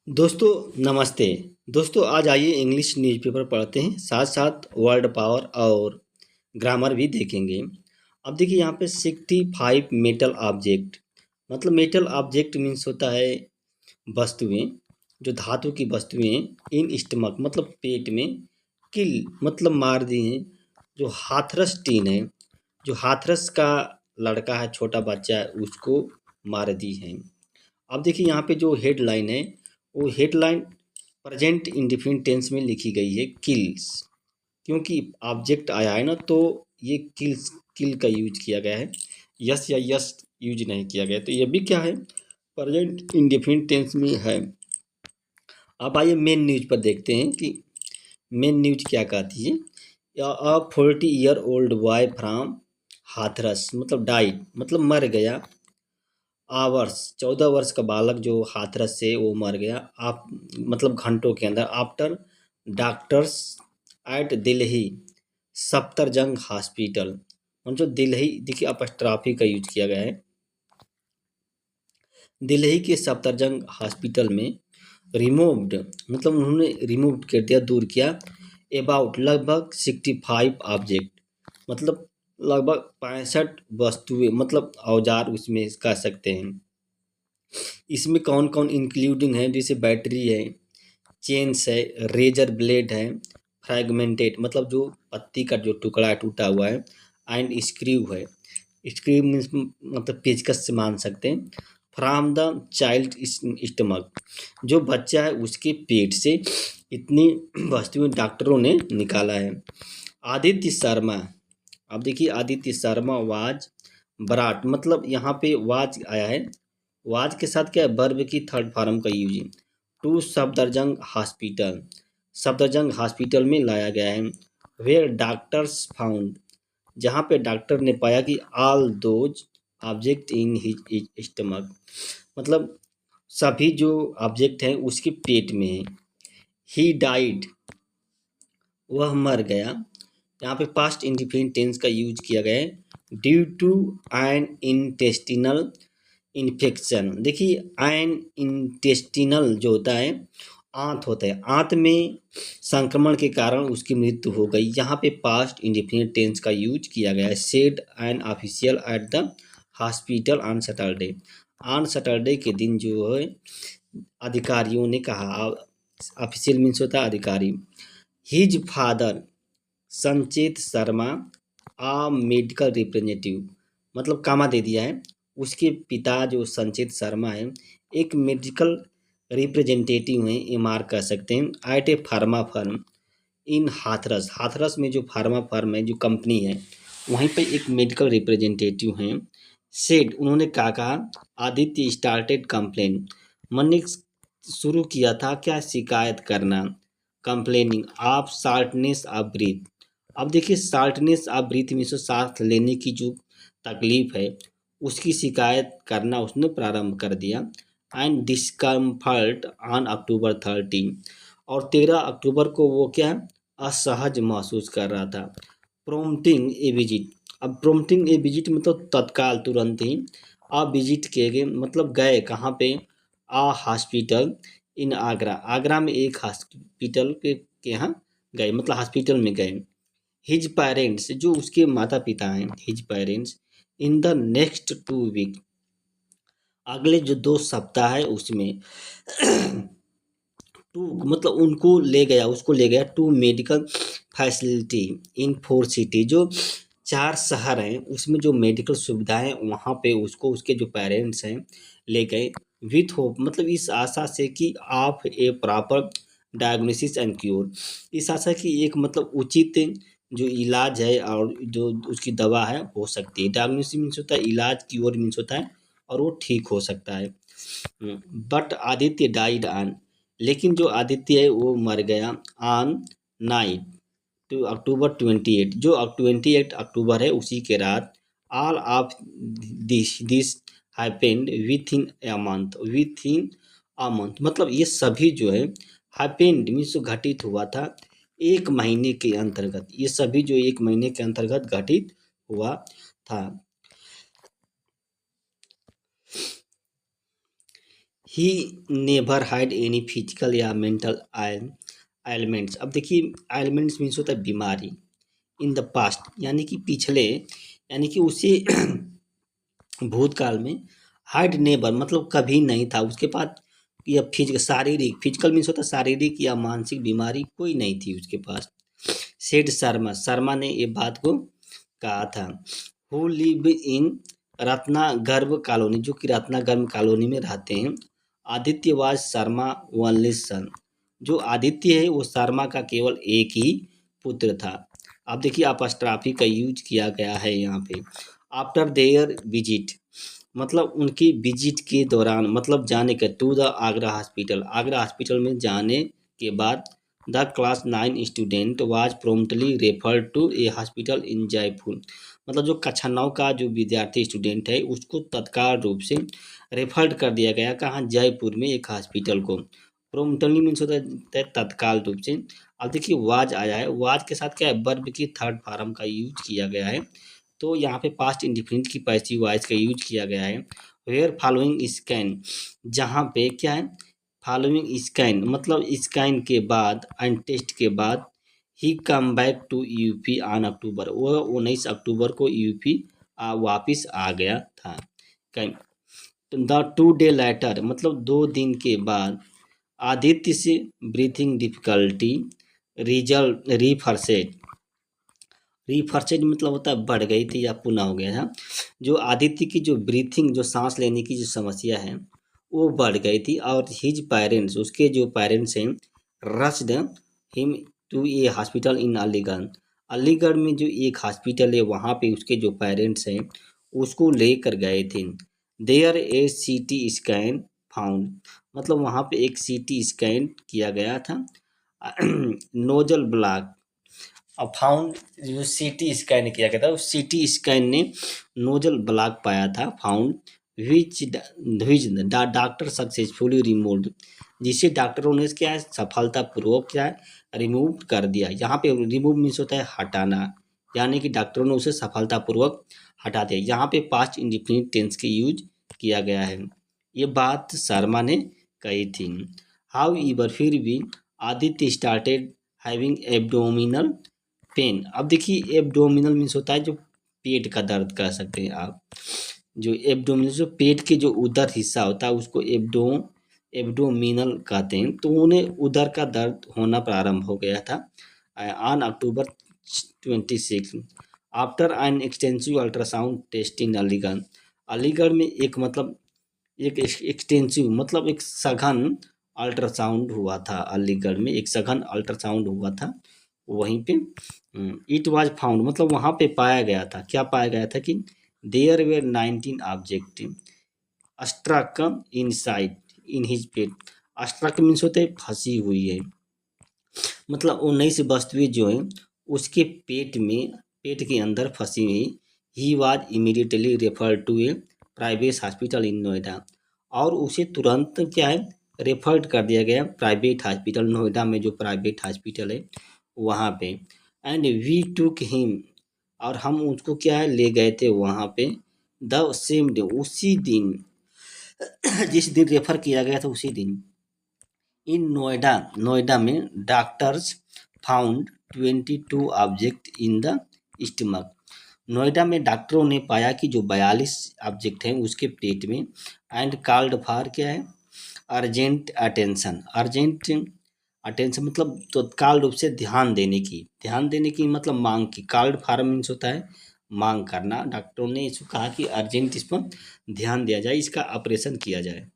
दोस्तों नमस्ते। दोस्तों आज आइए इंग्लिश न्यूज़पेपर पढ़ते हैं, साथ साथ वर्ड पावर और ग्रामर भी देखेंगे। अब देखिए यहाँ पे 65 मेटल ऑब्जेक्ट, मतलब मेटल ऑब्जेक्ट मीन्स होता है वस्तुएं, जो धातु की वस्तुएं इन स्टमक मतलब पेट में, किल मतलब मार दी हैं। जो हाथरस टीन है, जो हाथरस का लड़का है, छोटा बच्चा है, उसको मार दी है। अब देखिए यहाँ पे जो हेडलाइन है, वो हेडलाइन प्रेजेंट इंडिफिनिट टेंस में लिखी गई है, किल्स। क्योंकि ऑब्जेक्ट आया है ना, तो ये किल्स, किल का यूज किया गया है, यस या यस यूज नहीं किया गया। तो ये भी क्या है, प्रेजेंट इंडिफिनिट टेंस में है। अब आइए मेन न्यूज पर देखते हैं कि मेन न्यूज क्या कहती है। अ 40 year old boy from Hathras मतलब डाइड मतलब मर गया। आवर्स 14 वर्ष का बालक जो हाथरस से वो मर गया, आप मतलब घंटों के अंदर, after doctors at Delhi Safdarjung hospital. जो दिल्ली, देखिए अपस्ट्रॉफी का यूज किया गया है, दिल्ली के सफ्दरजंग हॉस्पिटल में रिमूव्ड मतलब उन्होंने रिमूव कर दिया, दूर किया, अबाउट लगभग 65 ऑब्जेक्ट मतलब लगभग 65 वस्तुएं मतलब औजार उसमें कह सकते हैं। इसमें कौन कौन इंक्लूडिंग है, जैसे बैटरी है, चेन्स है, रेजर ब्लेड है, फ्रैगमेंटेड मतलब जो पत्ती का जो टुकड़ा टूटा हुआ है, एंड स्क्रू है। स्क्रू मीन्स मतलब पेचकस से मान सकते हैं। फ्रॉम द चाइल्ड स्टमक, जो बच्चा है उसके पेट से इतनी वस्तुएं डॉक्टरों ने निकाला है। आदित्य शर्मा, अब देखिए आदित्य शर्मा वाज बराट मतलब यहाँ पे वाज आया है, वाज के साथ क्या है, वर्ब की थर्ड फॉर्म का यूज है। To Safdarjung hospital, Safdarjung hospital में लाया गया है। वेयर डॉक्टर्स फाउंड, जहाँ पे डॉक्टर ने पाया कि all those object in his stomach मतलब सभी जो ऑब्जेक्ट हैं उसके पेट में है। ही डाइड, वह मर गया। यहाँ पे पास्ट इंडिफिनिट टेंस का यूज किया गया है। Due to an intestinal infection, देखिए एन इंटेस्टिनल जो होता है, आंत होता है, आंत में संक्रमण के कारण उसकी मृत्यु हो गई। यहाँ पे पास्ट इंडिफिनिट टेंस का यूज किया गया है। Said an official at the hospital on Saturday, on Saturday के दिन जो है अधिकारियों ने कहा, ऑफिशियल मीन्स होता है अधिकारी। हिज फादर संचेत शर्मा आ मेडिकल रिप्रेजेंटेटिव मतलब कामा दे दिया है। उसके पिता जो संचेत शर्मा है एक मेडिकल रिप्रेजेंटेटिव हैं, एमआर कह सकते हैं, एट ए फार्मा फर्म इन हाथरस, हाथरस में जो फार्मा फर्म है, जो कंपनी है, वहीं पे एक मेडिकल रिप्रेजेंटेटिव हैं। सेड, उन्होंने क्या कहा, आदित्य स्टार्टेड कंप्लेन, मन ने शुरू किया था क्या, शिकायत करना, कंप्लेनिंग ऑफ शार्टनेस ऑफ ब्रीथ। अब देखिए शार्टनेस ऑफ ब्रीथ में से सांस लेने की जो तकलीफ है उसकी शिकायत करना उसने प्रारंभ कर दिया। एंड डिस्कम्फर्ट ऑन अक्टूबर 13, और 13 अक्टूबर को वो क्या असहज महसूस कर रहा था। प्रोम्प्टिंग ए विजिट, अब प्रोम्प्टिंग ए विजिट मतलब तत्काल तुरंत ही, आ विजिट किए गए मतलब गए कहाँ पे, आ हॉस्पिटल इन आगरा, आगरा में एक हॉस्पिटल के यहाँ गए मतलब हॉस्पिटल में गए। हिज पेरेंट्स, जो उसके माता पिता हैं, his parents in the next 2 week, अगले जो 2 सप्ताह है उसमें टू मतलब उनको ले गया, उसको ले गया to medical facility in 4 city, जो 4 शहर हैं उसमें जो मेडिकल सुविधा है वहाँ पे उसको उसके जो पेरेंट्स हैं ले गए। विथ होप मतलब इस आशा से कि आप ए प्रॉपर डायग्नोसिस एंड क्योर, इस आशा की एक मतलब उचित जो इलाज है और जो उसकी दवा है हो सकती है। डायग्नोसिस मीन्स होता है इलाज, क्योर मीन्स होता है और वो ठीक हो सकता है। बट आदित्य डाइड ऑन, लेकिन जो आदित्य है वो मर गया ऑन नाइट टू अक्टूबर 28, जो 28 अक्टूबर है उसी के रात। All of this happened with in a month, with in a month मतलब ये सभी जो है हैपेंड मीन्स घटित हुआ था 1 महीने के अंतर्गत, ये सभी जो 1 महीने के अंतर्गत घटित हुआ था। He never had any physical या मेंटल एलिमेंट्स। अब देखिए एलिमेंट्स मीन्स होता है बीमारी। इन द पास्ट यानी कि पिछले, यानी कि उसे भूतकाल में हार्ड नेबर मतलब कभी नहीं था उसके पास, या शारीरिक, फिजिकल मीन्स होता है शारीरिक या मानसिक बीमारी कोई नहीं थी उसके पास। सेड शर्मा, शर्मा ने ये बात को कहा था। हु लिव इन रत्नागर्भ कॉलोनी, जो कि रत्नागर्भ कॉलोनी में रहते हैं। Aditya was Sharma only son, जो आदित्य है वो शर्मा का केवल एक ही पुत्र था। अब देखिए अपस्ट्रॉफी का यूज किया गया है यहाँ पे। आफ्टर देयर विजिट मतलब उनकी विजिट के दौरान, मतलब जाने के, to the Agra hospital, Agra hospital में जाने के बाद, the class 9 student was promptly referred to a hospital in Jaipur. मतलब जो कक्षा 9 का जो विद्यार्थी स्टूडेंट है उसको तत्काल रूप से रेफर्ड कर दिया गया कहाँ, जयपुर में एक हॉस्पिटल को। प्रोम्प्टली मीन्स होता है तत्काल रूप से। अब देखिए वाज आया है, वाज के साथ क्या है, वर्ब की थर्ड फॉर्म का यूज किया गया है। तो यहाँ पे पास्ट इंडिफिनिट की पैसिव वॉइस का यूज किया गया है। वेयर फॉलोइंग स्कैन, जहाँ पे क्या है, फॉलोइंग स्कैन मतलब स्कैन के बाद एंड टेस्ट के बाद, he come back to UP on October, वो 19 अक्टूबर को यूपी वापिस आ गया था। द 2 डे लेटर मतलब 2 दिन के बाद, आदित्य से ब्रीथिंग डिफिकल्टी रिजल्ट रिफर्सेड, रिफर्सेड मतलब होता है बढ़ गई थी या पुनः हो गया था। जो आदित्य की जो ब्रीथिंग, जो सांस लेने की जो समस्या है वो बढ़ गई थी, और हिज पेरेंट्स, उसके जो पेरेंट्स हैं, rushed him to a hospital in Aligarh, Aligarh में जो एक हॉस्पिटल है वहाँ पे उसके जो पेरेंट्स हैं उसको लेकर गए थे। There A CT scan found मतलब वहाँ पे एक सीटी स्कैन किया गया था। नोजल ब्लॉक अब फाउंड, जो सीटी स्कैन किया गया था उस सीटी स्कैन ने नोजल ब्लॉक पाया था, found which which doctor successfully removed, जिसे डॉक्टरों ने क्या है सफलतापूर्वक क्या है रिमूव कर दिया। यहाँ पे रिमूव मीन्स होता है हटाना, यानी कि डॉक्टरों ने उसे सफलतापूर्वक हटा दिया। यहाँ पे पास्ट इंडिफिनिट टेंस के यूज किया गया है। ये बात शर्मा ने कही थी। हाउ इवर फिर भी Aditya started having abdominal pain. अब देखिए एब्डोमिनल मीन्स होता है जो पेट का दर्द कह सकते हैं आप। जो एब्डोमिनल जो पेट के जो उदर हिस्सा होता है उसको एब्डोमिनल कहते हैं। तो उन्हें उदर का दर्द होना प्रारंभ हो गया था on October 26 after an extensive ultrasound test in Aligarh. Aligarh में एक मतलब एक एक्सटेंसिव मतलब एक सघन अल्ट्रासाउंड हुआ था, अलीगढ़ में एक सघन अल्ट्रासाउंड हुआ था वहीं पे। इट वाज फाउंड मतलब वहाँ पे पाया गया था, क्या पाया गया था कि there were 19 object struck inside in his पेट। स्ट्रक मीन्स होते हैं फंसी हुई है, मतलब 19 वस्तुएं जो हैं उसके पेट के अंदर फंसी हुई। He was immediately refer to a private hospital in Noida, और उसे तुरंत क्या है रेफर्ड कर दिया गया प्राइवेट हॉस्पिटल, नोएडा में जो प्राइवेट हॉस्पिटल है वहाँ पे। एंड वी टुक हिम और हम उसको क्या है ले गए थे वहाँ पे। द सेम डे उसी दिन जिस दिन रेफर किया गया था उसी दिन, इन नोएडा नोएडा में doctors found 22 object in the stomach. Noida में डॉक्टरों ने पाया कि जो 42 ऑब्जेक्ट हैं उसके पेट में। एंड कॉल्ड फॉर क्या है अर्जेंट अटेंशन, अर्जेंट अटेंशन मतलब तत्काल रूप से ध्यान देने की मतलब मांग की। कॉल्ड फॉर मीन्स होता है मांग करना। डॉक्टरों ने इसको कहा कि अर्जेंट इस पर ध्यान दिया जाए, इसका ऑपरेशन किया जाए।